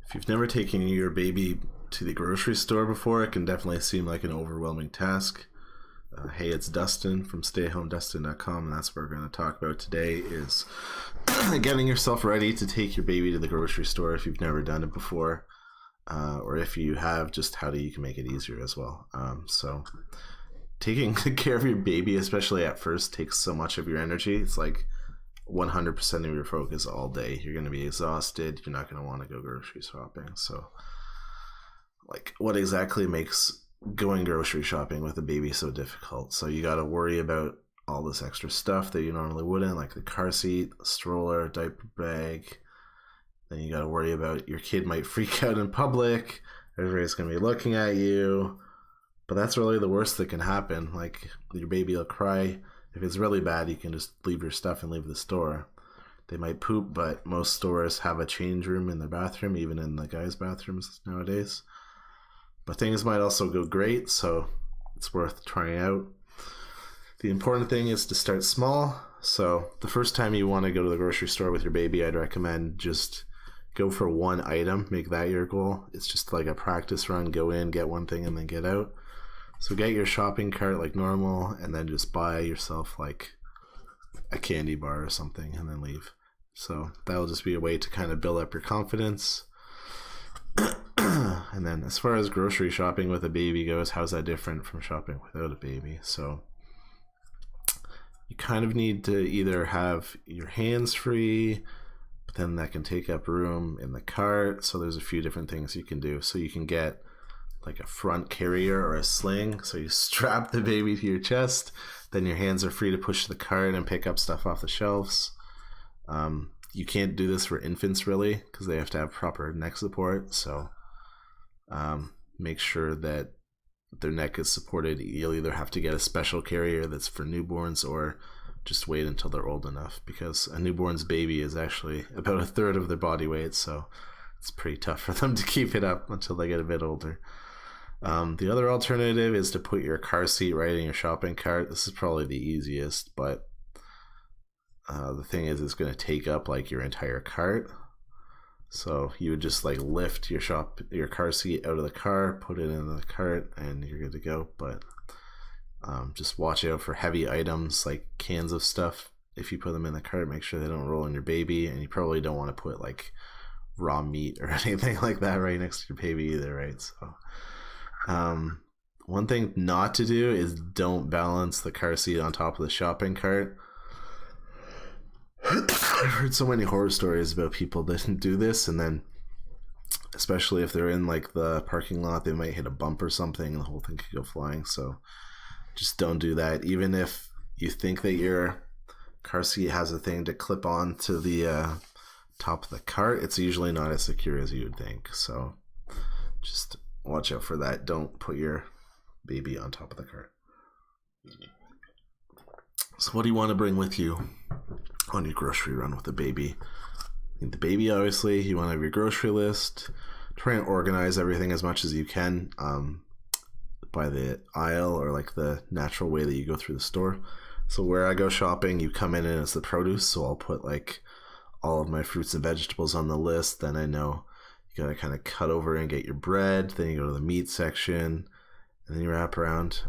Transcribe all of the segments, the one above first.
If you've never taken your baby to the grocery store before, it can definitely seem like an overwhelming task. Hey, it's Dustin from stayhomedustin.com, and that's what we're going to talk about today is getting yourself ready to take your baby to the grocery store if you've never done it before, or if you have, just how you can make it easier as well. So taking care of your baby, especially at first, takes so much of your energy. It's like 100% of your focus all day. You're going to be exhausted. You're not going to want to go grocery shopping. So, like, what exactly makes going grocery shopping with a baby so difficult? So you got to worry about all this extra stuff that you normally wouldn't, like the car seat, stroller, diaper bag. Then you got to worry about your kid might freak out in public. Everybody's going to be looking at you. But that's really the worst that can happen. Like, your baby will cry. If it's really bad, you can just leave your stuff and leave the store. They might poop, but most stores have a change room in their bathroom, even in the guys' bathrooms nowadays. But things might also go great, so it's worth trying out. The important thing is to start small. So the first time you want to go to the grocery store with your baby, I'd recommend just go for one item. Make that your goal. It's just like a practice run. Go in, get one thing, and then get out. So get your shopping cart like normal, and then just buy yourself like a candy bar or something, and then leave. So that'll just be a way to kind of build up your confidence. And then as far as grocery shopping with a baby goes, how's that different from shopping without a baby? So you kind of need to either have your hands free, but then that can take up room in the cart. So there's a few different things you can do. So you can get like a front carrier or a sling. So you strap the baby to your chest, then your hands are free to push the cart and pick up stuff off the shelves. You can't do this for infants really because they have to have proper neck support. So make sure that their neck is supported. You'll either have to get a special carrier that's for newborns or just wait until they're old enough, because a newborn's baby is actually about a third of their body weight. So it's pretty tough for them to keep it up until they get a bit older. The other alternative is to put your car seat right in your shopping cart. This is probably the easiest, but the thing is it's going to take up like your entire cart. So you would just like lift your car seat out of the car, put it in the cart, and you're good to go. But just watch out for heavy items like cans of stuff. If you put them in the cart, make sure they don't roll on your baby, and you probably don't want to put like raw meat or anything like that right next to your baby either, right? So one thing not to do is don't balance the car seat on top of the shopping cart. I've heard so many horror stories about people that do this, and then especially if they're in like the parking lot, they might hit a bump or something and the whole thing could go flying. So just don't do that. Even if you think that your car seat has a thing to clip on to the top of the cart, it's usually not as secure as you would think. So just watch out for that. Don't put your baby on top of the cart. So what do you want to bring with you on your grocery run with the baby? The baby, obviously, you want to have your grocery list. Try and organize everything as much as you can by the aisle or like the natural way that you go through the store. So where I go shopping, you come in and it's the produce. So I'll put like all of my fruits and vegetables on the list. Then I know you got to kind of cut over and get your bread. Then you go to the meat section and then you wrap around.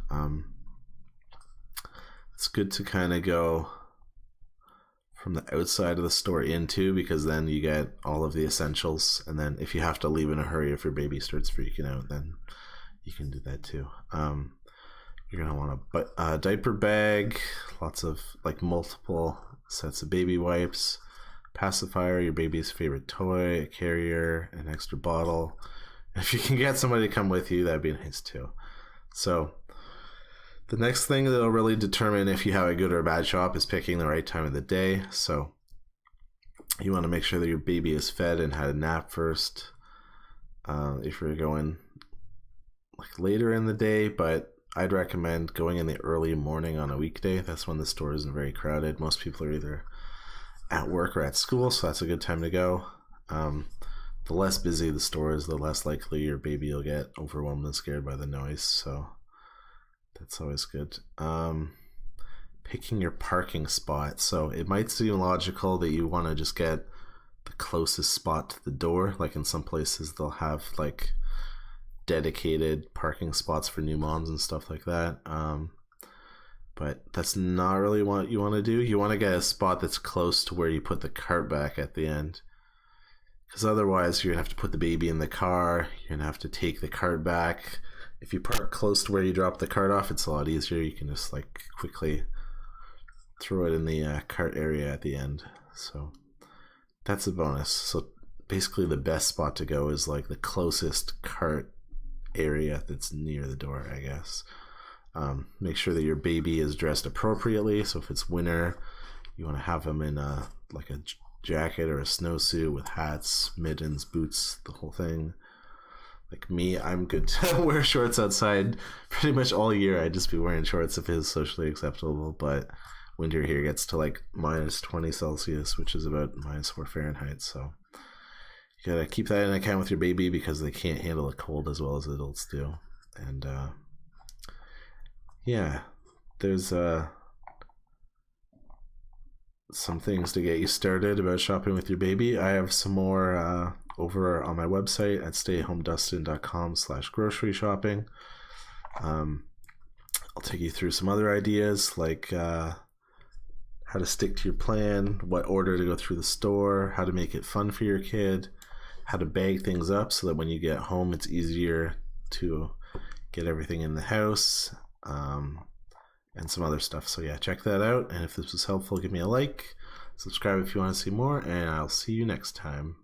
It's good to kind of go from the outside of the store in too, because then you get all of the essentials. And then if you have to leave in a hurry, if your baby starts freaking out, then you can do that too. You're going to want a diaper bag, lots of like multiple sets of baby wipes, pacifier, your baby's favorite toy, a carrier, an extra bottle. If you can get somebody to come with you, that'd be nice too. So the next thing that'll really determine if you have a good or a bad shop is picking the right time of the day. So you want to make sure that your baby is fed and had a nap first. If you're going like later in the day, but I'd recommend going in the early morning on a weekday. That's when the store isn't very crowded. Most people are either at work or at school, so that's a good time to go. The less busy the store is, the less likely your baby will get overwhelmed and scared by the noise. So that's always good. Picking your parking spot. So it might seem logical that you want to just get the closest spot to the door. Like in some places they'll have like dedicated parking spots for new moms and stuff like that. But that's not really what you want to do. You want to get a spot that's close to where you put the cart back at the end. Because otherwise you're going to have to put the baby in the car. You're going to have to take the cart back. If you park close to where you drop the cart off, it's a lot easier. You can just like quickly throw it in the cart area at the end. So that's a bonus. So basically the best spot to go is like the closest cart area that's near the door, I guess. Make sure that your baby is dressed appropriately. So if it's winter, you want to have them in like a jacket or a snowsuit with hats, mittens, boots, the whole thing. Like me, I'm good to wear shorts outside pretty much all year. I'd just be wearing shorts if it's socially acceptable. But winter here gets to like minus 20 Celsius, which is about minus 4 Fahrenheit. So you gotta keep that in account with your baby because they can't handle the cold as well as adults do. And yeah, there's some things to get you started about shopping with your baby. I have some more over on my website at stayhomedustin.com/grocery shopping. I'll take you through some other ideas like how to stick to your plan, what order to go through the store, how to make it fun for your kid, how to bag things up so that when you get home it's easier to get everything in the house, and some other stuff. So yeah, check that out, and if this was helpful, give me a like, subscribe if you want to see more, and I'll see you next time.